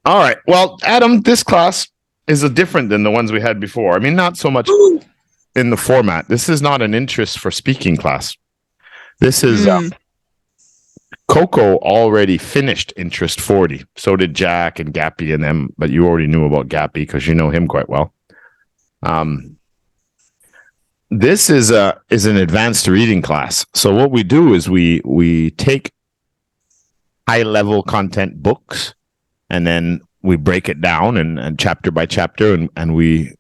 All right. Well, Adam, this class is different than the ones we had before. I mean, not so much in the format. This is not an interest for speaking class. This is Coco already finished interest 40. So did Jack and Gappy and them, but you already knew about Gappy because you know him quite well. This is an advanced reading class. So what we do is we take high level content books and then we break it down and chapter by chapter and we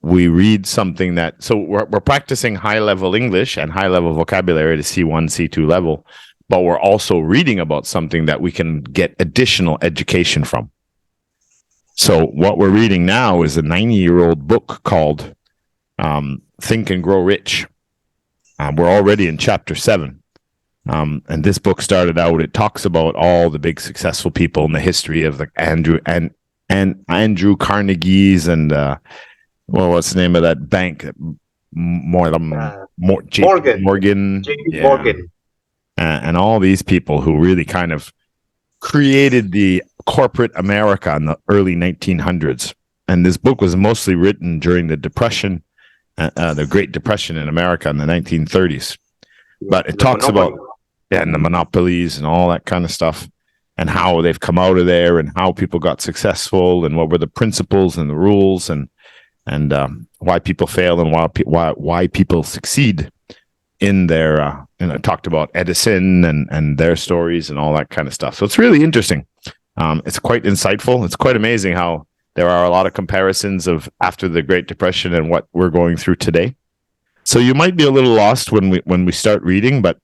read something that, so we're practicing high level English and high level vocabulary to C1, C2 level, but we're also reading about something that we can get additional education from. So what we're reading now is a 90-year-old book called Think and Grow Rich. We're already in chapter 7. And this book started out, it talks about all the big successful people in the history of the Andrew Carnegie's and what's the name of that bank? Morgan. JP Morgan. And all these people who really kind of created the corporate America in the early 1900s. And this book was mostly written during the Depression, the Great Depression in America in the 1930s. But it talks about and the monopolies and all that kind of stuff and how they've come out of there and how people got successful and what were the principles and the rules and why people fail and why people succeed in their and I talked about Edison and their stories and all that kind of stuff. So it's really interesting. It's quite insightful. It's quite amazing how there are a lot of comparisons of after the Great Depression and what we're going through today. So you might be a little lost when we start reading, but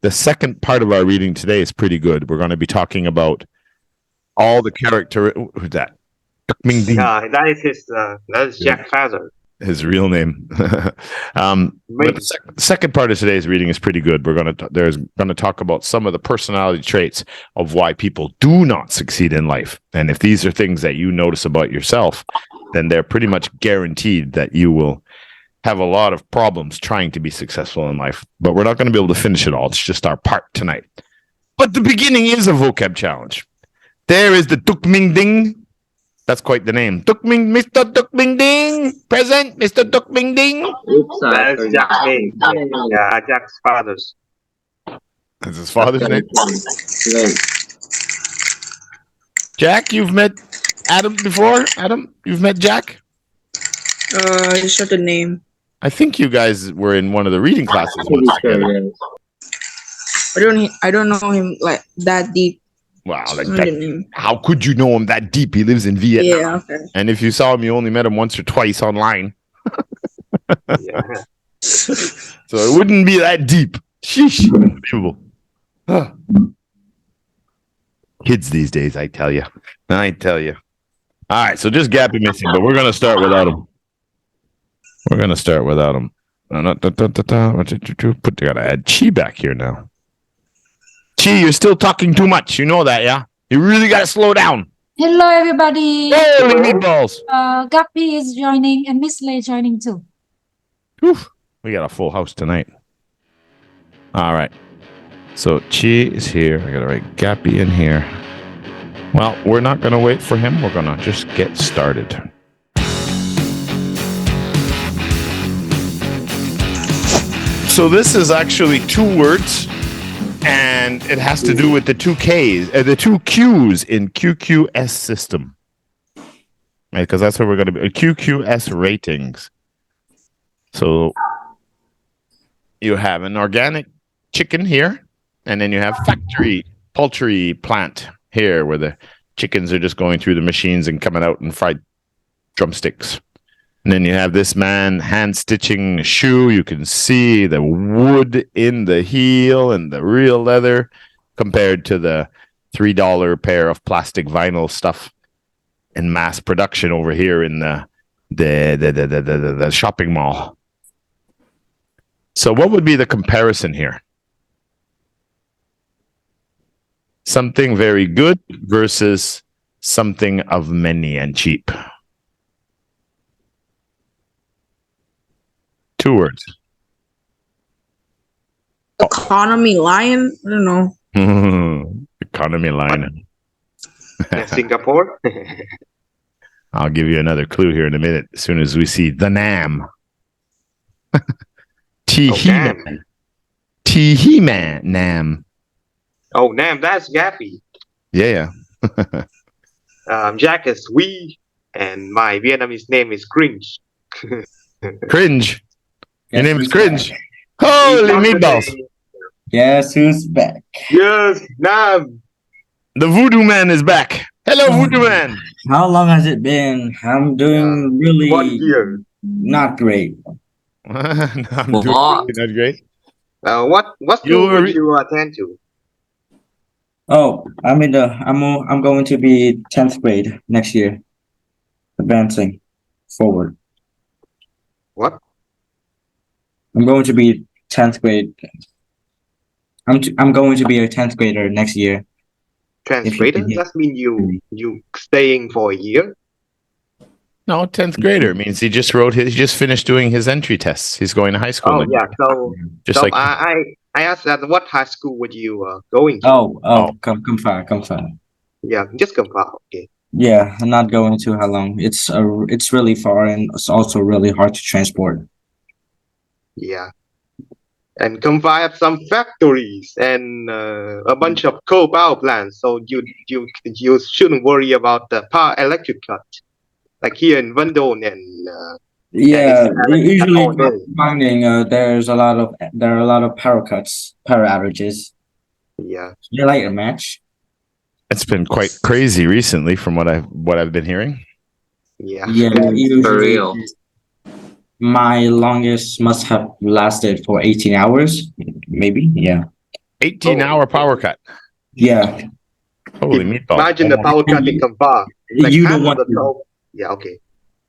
the second part of our reading today is pretty good. We're going to be talking about all the character. Who's that? That is Jack's father. His real name. But the second part of today's reading is pretty good. We're going to talk about some of the personality traits of why people do not succeed in life. And if these are things that you notice about yourself, then they're pretty much guaranteed that you will have a lot of problems trying to be successful in life. But we're not going to be able to finish it all. It's just our part tonight. But the beginning is a vocab challenge. There is the Tuk Ming Ding. That's quite the name. Tuk Ming, Mr. Tuk Ming Ding. Present, Mr. Tuk Ming Ding. That's Jack's name. Yeah, Jack's father's. That's his father's name? Jack, you've met Adam before? Adam, you've met Jack? Just short the name. I think you guys were in one of the reading classes once together. I don't know him like that deep. Wow, like that, how could you know him that deep? He lives in Vietnam. Yeah, okay. And if you saw him, you only met him once or twice online. So it wouldn't be that deep. Sheesh. Unbelievable. Huh. Kids these days, I tell you. All right, so just Gappy missing, but we're going to start without him. Gotta add Chi back here now. Chi, you're still talking too much. You know that, yeah? You really gotta slow down. Hello, everybody. Holy meatballs. Gappy is joining and Miss Lay joining too. Oof. We got a full house tonight. All right. So Chi is here. I gotta write Gappy in here. Well, we're not gonna wait for him. We're gonna just get started. So this is actually 2 words, and it has to do with the 2 Qs in QQS system. Right, because that's what we're going to be, QQS ratings. So you have an organic chicken here, and then you have factory, poultry plant here, where the chickens are just going through the machines and coming out in fried drumsticks. And then you have this man hand stitching a shoe. You can see the wood in the heel and the real leather compared to the $3 pair of plastic vinyl stuff in mass production over here in the shopping mall. So what would be the comparison here? Something very good versus something of many and cheap. 2 words. Economy lion? I don't know. Economy lion. Singapore. I'll give you another clue here in a minute. As soon as we see the Nam. T-He-Man. T-He-Man. Nam. Oh, Nam, that's Gappy. Yeah. Jack is Wee, and my Vietnamese name is Cringe. Cringe. Your Guess name is who's Cringe. back? Holy meatballs. Guess who's back? Yes, Nam. The Voodoo Man is back. Hello, Voodoo Man. How long has it been? I'm doing really 1 year. not great. I'm doing really not great. What school would you attend to? Oh, I'm going to be 10th grade next year. Advancing forward. What? I'm going to be 10th grade. I'm going to be a 10th grader next year. Translator? That means you staying for a year? No, 10th grader means he just finished doing his entry tests. He's going to high school. Oh, yeah. So like I asked that what high school would you going to? Come far. Yeah, just come far. Okay. Yeah, I'm not going to how long. It's really far and it's also really hard to transport. Yeah. And Kampa have some factories and a bunch of coal power plants, so you shouldn't worry about the power electric cut, like here in Vandon and usually finding there are a lot of power cuts, power outages. Yeah, you like a match. It's been quite crazy recently, from what I've been hearing. Yeah, usually, for real. My longest must have lasted for 18 hours, maybe. Yeah. 18-hour power cut. Yeah. Holy meatball. Imagine the power cut in Kampa. Like You don't want to. Yeah, okay.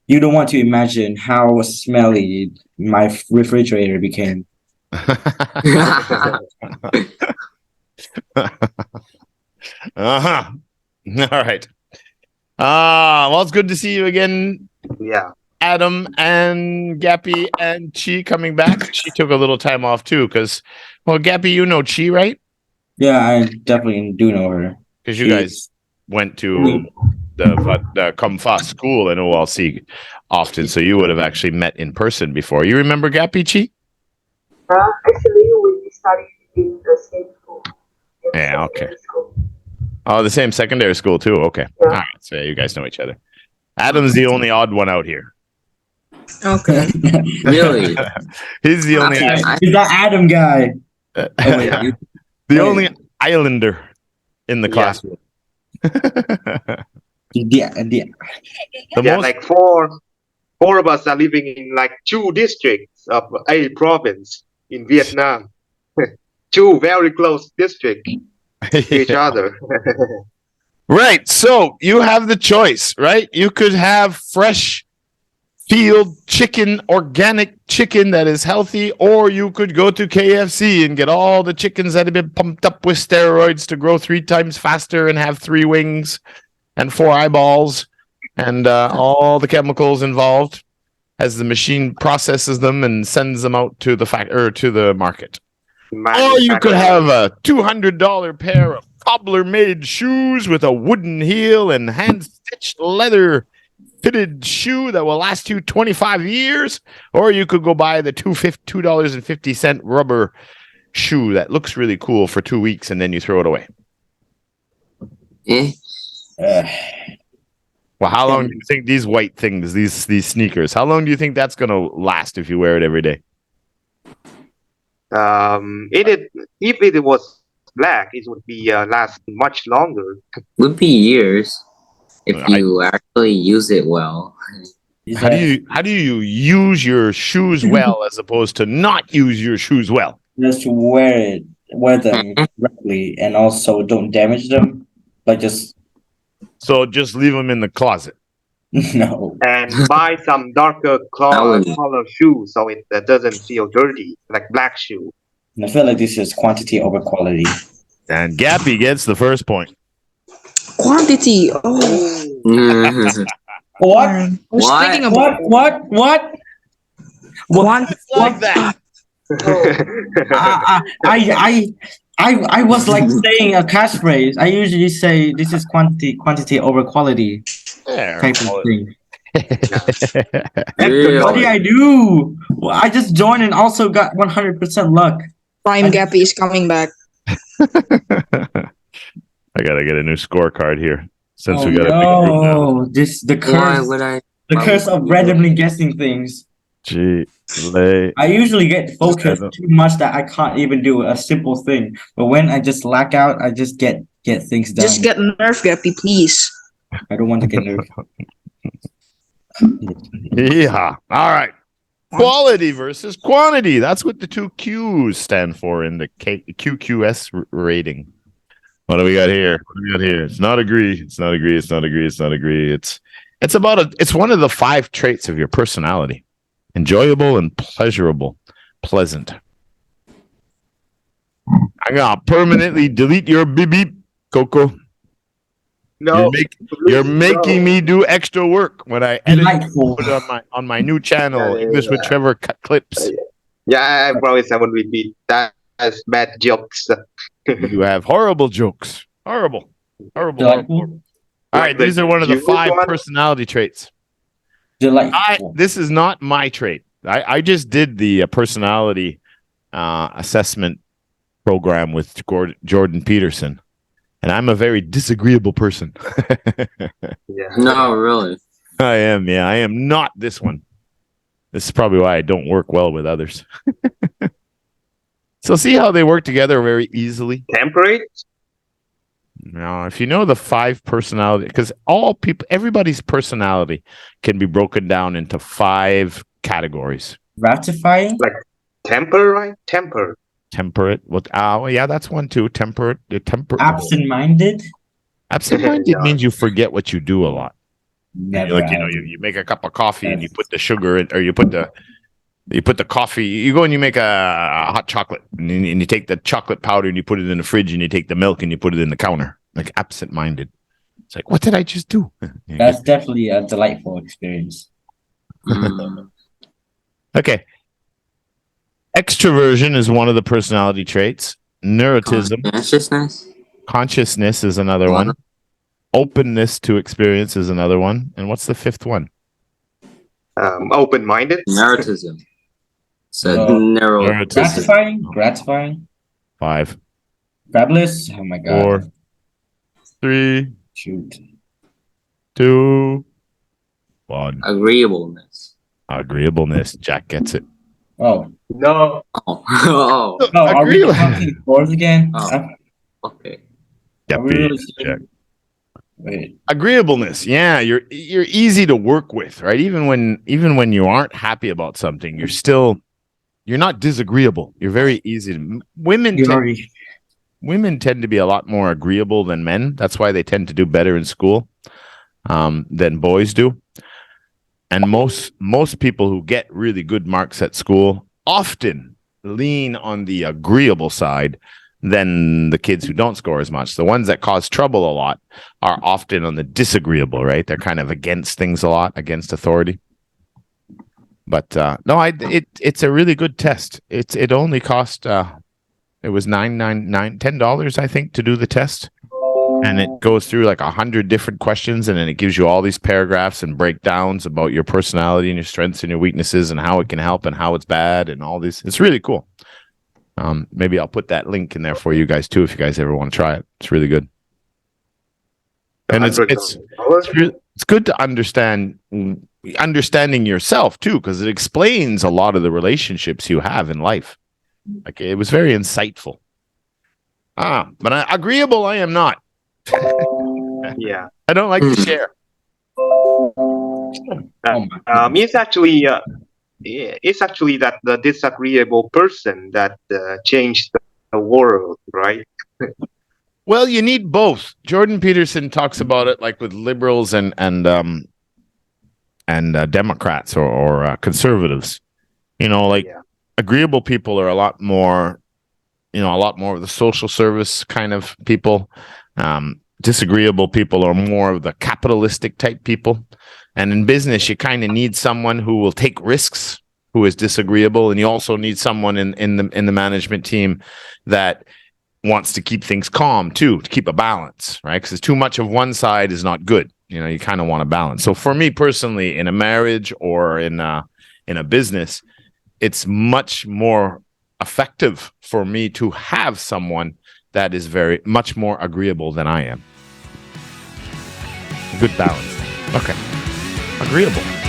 You don't want to imagine how smelly my refrigerator became. Uh-huh. All right. Well, it's good to see you again. Yeah. Adam and Gappy and Chi coming back. Chi took a little time off too, because, well, Gappy, you know Chi, right? Yeah, I definitely do know her. Because you guys went to the Kamfa school in OLC often, so you would have actually met in person before. You remember Gappy, Chi? Actually, we studied in the same school. Yeah, okay. Oh, the same secondary school too. Okay. Yeah. All right. So you guys know each other. Adam's the only odd one out here. Okay. Really? He's the only He's that Adam guy. the only islander in the classroom. Like four of us are living in like 2 districts of a province in Vietnam. 2 very close districts to each other. Right. So you have the choice, right? You could have fresh field chicken, organic chicken that is healthy, or you could go to KFC and get all the chickens that have been pumped up with steroids to grow 3 times faster and have 3 wings and 4 eyeballs and all the chemicals involved as the machine processes them and sends them out to the market. Or you could have a $200 pair of cobbler-made shoes with a wooden heel and hand-stitched leather fitted shoe that will last you 25 years, or you could go buy the $2.50 rubber shoe that looks really cool for 2 weeks and then you throw it away. Well, how long do you think these white things, these sneakers, how long do you think that's going to last if you wear it every day? If it was black, it would be last much longer. Would be years if you actually use it well. How do you use your shoes well as opposed to not use your shoes well? Just wear them correctly and also don't damage them, but just leave them in the closet. no. And buy some darker color shoes so it doesn't feel dirty, like black shoe. I feel like this is quantity over quality. And Gappy gets the first point. Quantity. Oh. What? I was thinking about What? quantity. Like that. I was like saying a catchphrase. I usually say this is quantity over quality type of thing. What did I do? Well, I just joined and also got 100% luck. Prime Gappy is coming back. I gotta get a new scorecard here since we got a big group now. no, the Why curse, would I? the why curse would of you- randomly guessing things. I usually get focused too much that I can't even do a simple thing. But when I just lack out, I just get things done. Just get Nerf Gappy, please. I don't want to get nervous. Yeah. All right. Quality versus quantity. That's what the two Q's stand for in the QQS rating. What do we got here? What do we got here? It's not agree. It's not agree. It's not agree. It's not agree. It's it's one of the 5 traits of your personality. Enjoyable and pleasurable. Pleasant. I'm gonna permanently delete your beep beep, Coco. No, You're making me do extra work when I edit Delightful. put it on my new channel, Yeah, English with yeah. Trevor cut clips. Yeah, I promise I won't repeat. That's bad jokes. You have horrible jokes. Horrible. Delightful. All right, these are one of the Use 5 one. personality traits. Delightful. This is not my trait. I just did the personality assessment program with Jordan Peterson, and I'm a very disagreeable person. Yeah. No, really. I am. Yeah, I am not this one. This is probably why I don't work well with others. So see how they work together very easily. Temperate. Now, if you know the 5 personality, because everybody's personality can be broken down into 5 categories. Ratifying. Temper, right? Temper. Temperate. Yeah, that's one too. Temperate. Absent-minded. Absent-minded Yeah. means you forget what you do a lot. Never. Like, you make a cup of coffee and you put the sugar in, or you put the coffee, you go and you make a hot chocolate and you take the chocolate powder and you put it in the fridge and you take the milk and you put it in the counter. Like absent-minded. It's like, what did I just do? That's definitely a delightful experience. Mm. Okay. Extroversion is one of the personality traits. Neurotism, consciousness is another one. Openness to experience is another one. And what's the 5th one? Open-minded. Narratism. So Narratism. Gratifying. 5, Fabulous. Oh my god. 4, 3, Shoot. 2, 1. Agreeableness. Agreeableness. Jack gets it. Oh. No. Oh. No, are we Agreeable. counting scores again? Oh. Okay. Yep, Are we really Jack. Wait. Agreeableness. Yeah, you're easy to work with, right? Even when you aren't happy about something, you're not disagreeable. You're very easy to women tend to be a lot more agreeable than men. That's why they tend to do better in school than boys do. And most people who get really good marks at school often lean on the agreeable side than the kids who don't score as much. The ones that cause trouble a lot are often on the disagreeable, right? They're kind of against things a lot, against authority. But it's a really good test. It only cost it was $10, I think, to do the test. And it goes through like 100 different questions, and then it gives you all these paragraphs and breakdowns about your personality and your strengths and your weaknesses and how it can help and how it's bad and all these. It's really cool. Maybe I'll put that link in there for you guys too, if you guys ever want to try it. It's really good. And it's good to understanding yourself too, because it explains a lot of the relationships you have in life. Like, it was very insightful. But agreeable I am not. Yeah. I don't like to share. It's actually that the disagreeable person that changed the world, right? Well, you need both. Jordan Peterson talks about it, like with liberals and Democrats or conservatives. Agreeable people are a lot more of the social service kind of people. Disagreeable people are more of the capitalistic type people. And in business, you kind of need someone who will take risks, who is disagreeable, and you also need someone in the management team that wants to keep things calm too, to keep a balance, right? Because too much of one side is not good. You kind of want a balance. So for me personally, in a marriage or in a business, it's much more effective for me to have someone that is very much more agreeable than I am. Good balance. Okay. Agreeable.